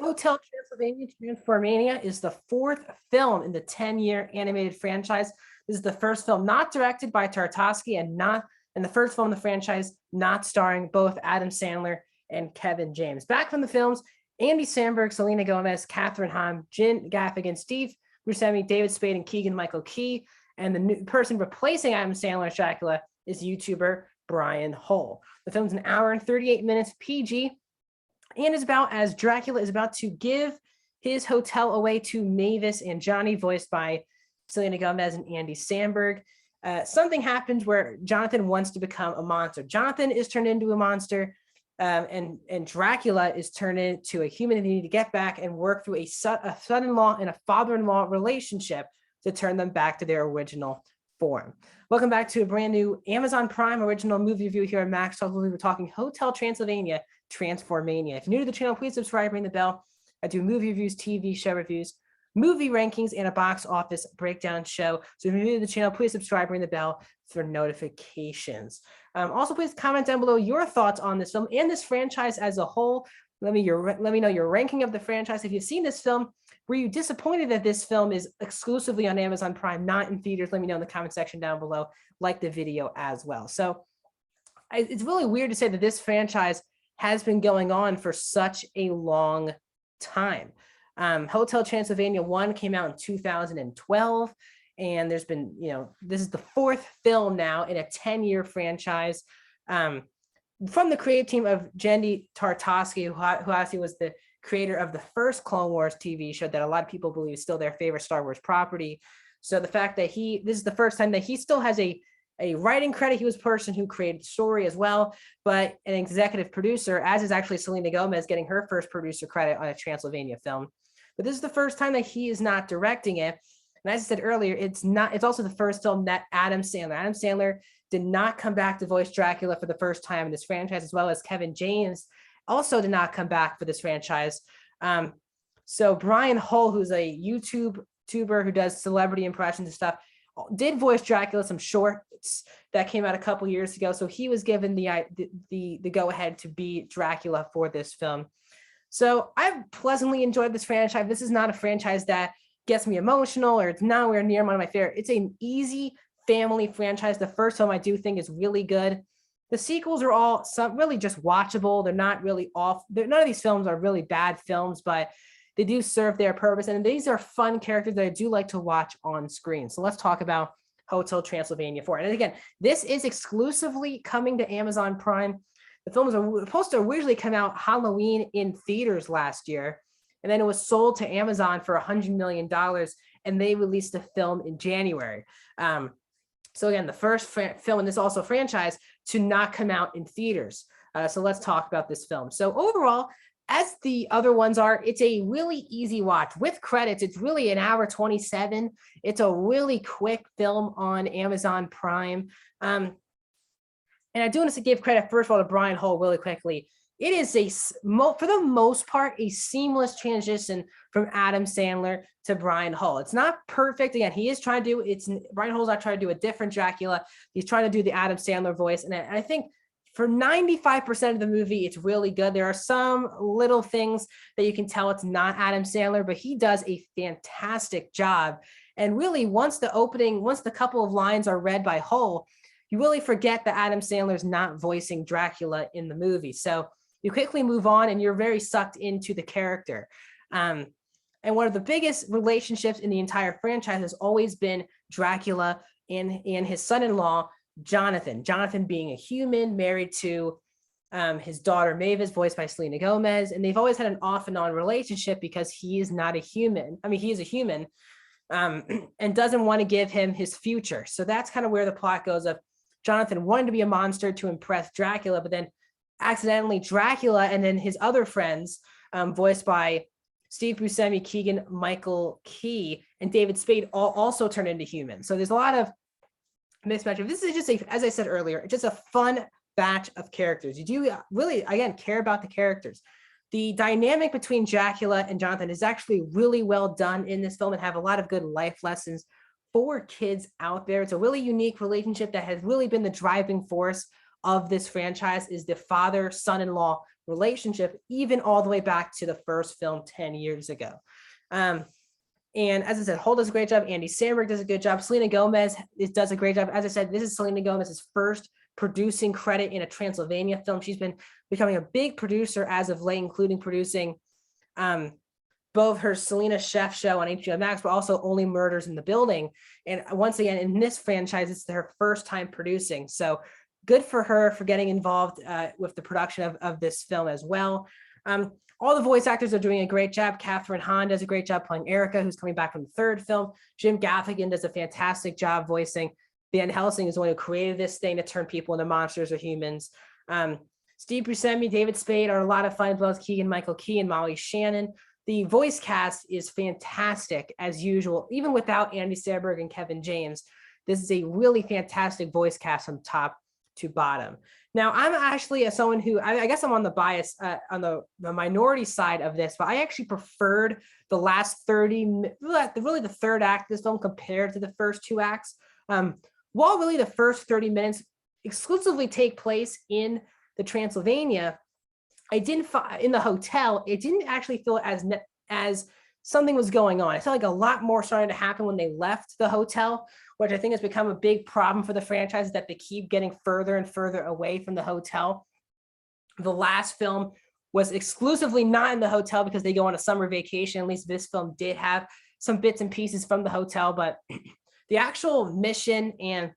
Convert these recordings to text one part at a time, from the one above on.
Hotel Transylvania Transformania is the fourth film in the 10-year animated franchise. This is the first film not directed by Tartakovsky and the first film in the franchise not starring both Adam Sandler and Kevin James. Back from the films, Andy Samberg, Selena Gomez, Katherine Hahn, Jim Gaffigan, Steve Buscemi, David Spade, and Keegan-Michael Key. And the new person replacing Adam Sandler as Dracula is YouTuber Brian Hull. The film's an hour and 38 minutes, PG, and is about as Dracula is about to give his hotel away to Mavis and Johnny, voiced by Selena Gomez and Andy Samberg. Something happens where Jonathan wants to become a monster. Jonathan is turned into a monster, and Dracula is turned into a human, and they need to get back and work through a son-in-law and a father-in-law relationship to turn them back to their original form. Welcome back to a brand new Amazon Prime original movie review here at Max Talk. We're talking Hotel Transylvania Transformania. If you're new to the channel, please subscribe, ring the bell. I do movie reviews, TV show reviews, movie rankings, and a box office breakdown show. So if you're new to the channel, please subscribe, ring the bell for notifications. Also, please comment down below your thoughts on this film and this franchise as a whole. Let me know your ranking of the franchise. If you've seen this film, were you disappointed that this film is exclusively on Amazon Prime, not in theaters? Let me know in the comment section down below. Like the video as well. So it's really weird to say that this franchise has been going on for such a long time. Hotel Transylvania 1 came out in 2012, and there's been, this is the fourth film now in a 10-year franchise. From the creative team of Genndy Tartakovsky, who actually was the creator of the first Clone Wars TV show that a lot of people believe is still their favorite Star Wars property. So the fact that this is the first time that he still has a writing credit. He was the person who created the story as well, but an executive producer, as is actually Selena Gomez, getting her first producer credit on a Transylvania film. But this is the first time that he is not directing it. And as I said earlier, it's also the first film that Adam Sandler did not come back to voice Dracula for the first time in this franchise, as well as Kevin James also did not come back for this franchise. So Brian Hull, who's a YouTuber who does celebrity impressions and stuff, did voice Dracula, some shorts that came out a couple years ago. So he was given the go-ahead to be Dracula for this film. So I've pleasantly enjoyed this franchise. This is not a franchise that gets me emotional, or it's nowhere near one of my favorite. It's an easy family franchise. The first film I do think is really good. The sequels are all really just watchable. They're not really none of these films are really bad films, but they do serve their purpose. And these are fun characters that I do like to watch on screen. So let's talk about Hotel Transylvania 4. And again, this is exclusively coming to Amazon Prime. The film was supposed to originally come out Halloween in theaters last year, and then it was sold to Amazon for $100 million, and they released the film in January. So again, the first film in this also franchise to not come out in theaters. So let's talk about this film. So overall, as the other ones are, it's a really easy watch. With credits, it's really an hour 27. It's a really quick film on Amazon Prime. And I do want to give credit, first of all, to Brian Hull really quickly. It is for the most part, a seamless transition from Adam Sandler to Brian Hull. It's not perfect. Again, he is trying to Brian Hull's not trying to do a different Dracula. He's trying to do the Adam Sandler voice. And I think for 95% of the movie, it's really good. There are some little things that you can tell it's not Adam Sandler, but he does a fantastic job. And really, once the couple of lines are read by Hull, you really forget that Adam Sandler's not voicing Dracula in the movie. So you quickly move on and you're very sucked into the character. And one of the biggest relationships in the entire franchise has always been Dracula and his son-in-law, Jonathan. Jonathan being a human married to his daughter Mavis, voiced by Selena Gomez. And they've always had an off and on relationship because he is not a human. I mean, he is a human and doesn't want to give him his future. So that's kind of where the plot goes of Jonathan wanted to be a monster to impress Dracula, but then accidentally Dracula and then his other friends, voiced by Steve Buscemi, Keegan-Michael Key, and David Spade, also turned into humans. So there's a lot of mismatch. This is just as I said earlier, just a fun batch of characters. You do really, again, care about the characters. The dynamic between Dracula and Jonathan is actually really well done in this film and have a lot of good life lessons for kids out there. It's a really unique relationship that has really been the driving force of this franchise, is the father-son-in-law relationship, even all the way back to the first film 10 years ago. And as I said, Holt does a great job. Andy Samberg does a good job. Selena Gomez does a great job. As I said, this is Selena Gomez's first producing credit in a Transylvania film. She's been becoming a big producer as of late, including producing both her Selena Chef show on HBO Max, but also Only Murders in the Building. And once again, in this franchise, it's her first time producing. So good for her for getting involved with the production of this film as well. All the voice actors are doing a great job. Catherine Hahn does a great job playing Erica, who's coming back from the third film. Jim Gaffigan does a fantastic job voicing Van Helsing, is the one who created this thing to turn people into monsters or humans. Steve Buscemi, David Spade are a lot of fun, as well as Keegan-Michael Key and Molly Shannon. The voice cast is fantastic as usual, even without Andy Samberg and Kevin James. This is a really fantastic voice cast from top to bottom. Now, I'm actually someone who, I guess I'm on the bias, on the minority side of this, but I actually preferred the last 30, really the third act of this film compared to the first two acts. While really the first 30 minutes exclusively take place in the Transylvania, I didn't in the hotel, it didn't actually feel as something was going on. It felt like a lot more started to happen when they left the hotel, which I think has become a big problem for the franchise, that they keep getting further and further away from the hotel. The last film was exclusively not in the hotel because they go on a summer vacation. At least this film did have some bits and pieces from the hotel, but the actual mission and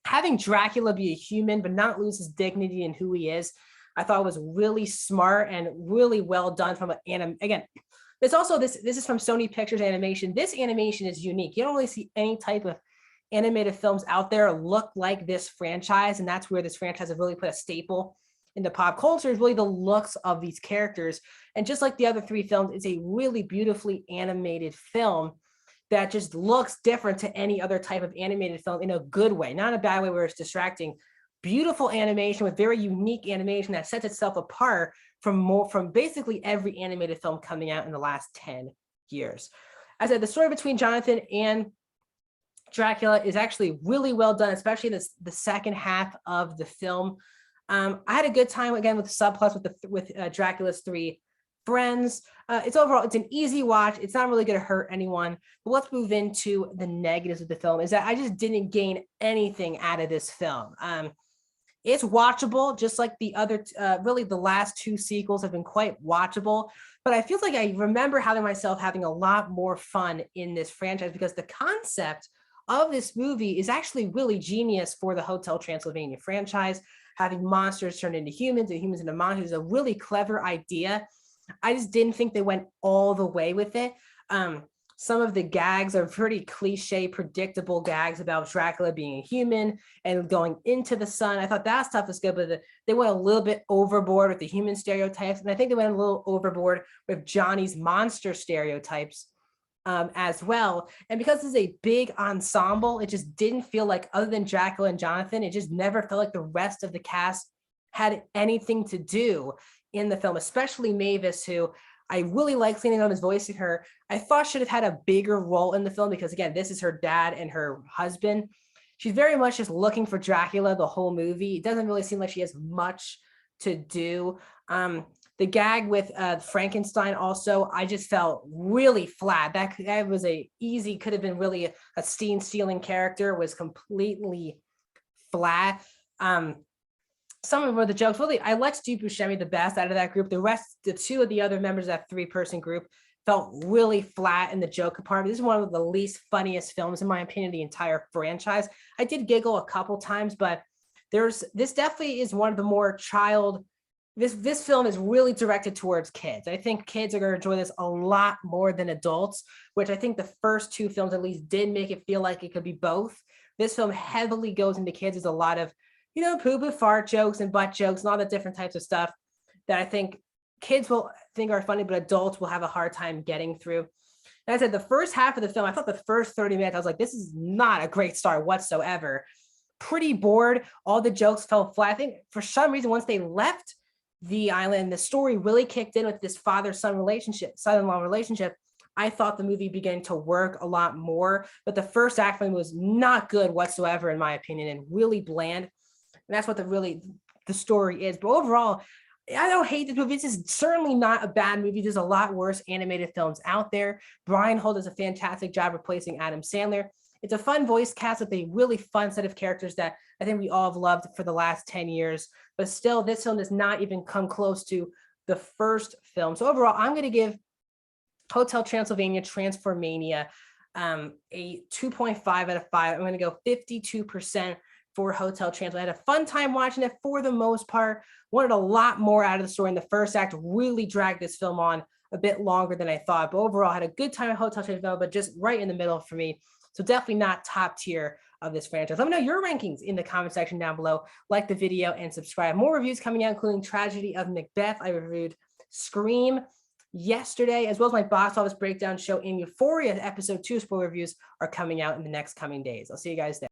having Dracula be a human but not lose his dignity and who he is, I thought was really smart and really well done from an again. There's also this is from Sony Pictures Animation. This animation is unique. You don't really see any type of animated films out there look like this franchise, and that's where this franchise has really put a staple into pop culture, is really the looks of these characters. And just like the other three films, it's a really beautifully animated film that just looks different to any other type of animated film in a good way, not a bad way where it's distracting. Beautiful animation with very unique animation that sets itself apart from basically every animated film coming out in the last 10 years. As I said, the story between Jonathan and Dracula is actually really well done, especially the second half of the film. I had a good time again with the subplots with Dracula's three friends. It's an easy watch. It's not really going to hurt anyone. But let's move into the negatives of the film. Is that I just didn't gain anything out of this film. It's watchable, just like the other, really the last two sequels have been quite watchable, but I feel like I remember myself having a lot more fun in this franchise because the concept of this movie is actually really genius for the Hotel Transylvania franchise. Having monsters turn into humans and humans into monsters is a really clever idea. I just didn't think they went all the way with it. Some of the gags are pretty cliche, predictable gags about Dracula being a human and going into the sun. I thought that stuff was good, but they went a little bit overboard with the human stereotypes. And I think they went a little overboard with Johnny's monster stereotypes as well. And because this is a big ensemble, it just didn't feel like, other than Dracula and Jonathan, it just never felt like the rest of the cast had anything to do in the film, especially Mavis, who I really like Selena Gomez voicing her. I thought should have had a bigger role in the film because, again, this is her dad and her husband. She's very much just looking for Dracula the whole movie. It doesn't really seem like she has much to do. The gag with Frankenstein also, I just felt really flat. That was could have been really a scene-stealing character, was completely flat. Some of the jokes, really, I liked Steve Buscemi the best out of that group. The two of the other members of that three-person group felt really flat in the joke compartment. This is one of the least funniest films, in my opinion, the entire franchise. I did giggle a couple times, but this definitely is one of the more this film is really directed towards kids. I think kids are going to enjoy this a lot more than adults, which I think the first two films at least did make it feel like it could be both. This film heavily goes into kids. There's a lot of poo-poo fart jokes and butt jokes and all the different types of stuff that I think kids will think are funny, but adults will have a hard time getting through. And I said, the first half of the film, I thought the first 30 minutes, I was like, this is not a great start whatsoever. Pretty bored. All the jokes fell flat. I think for some reason, once they left the island, the story really kicked in with this son-in-law relationship. I thought the movie began to work a lot more, but the first act was not good whatsoever, in my opinion, and really bland. And that's what the story is. But overall, I don't hate this movie. This is certainly not a bad movie. There's a lot worse animated films out there. Brian Holt does a fantastic job replacing Adam Sandler. It's a fun voice cast with a really fun set of characters that I think we all have loved for the last 10 years. But still, this film does not even come close to the first film. So overall, I'm going to give Hotel Transylvania Transformania a 2.5 out of 5. I'm going to go 52% for Hotel Transylvania. I had a fun time watching it for the most part. Wanted a lot more out of the story, and the first act really dragged this film on a bit longer than I thought. But overall, I had a good time at Hotel Transylvania, but just right in the middle for me. So definitely not top tier of this franchise. Let me know your rankings in the comment section down below. Like the video and subscribe. More reviews coming out, including Tragedy of Macbeth. I reviewed Scream yesterday, as well as my box office breakdown show in Euphoria. Episode 2 spoiler reviews are coming out in the next coming days. I'll see you guys there.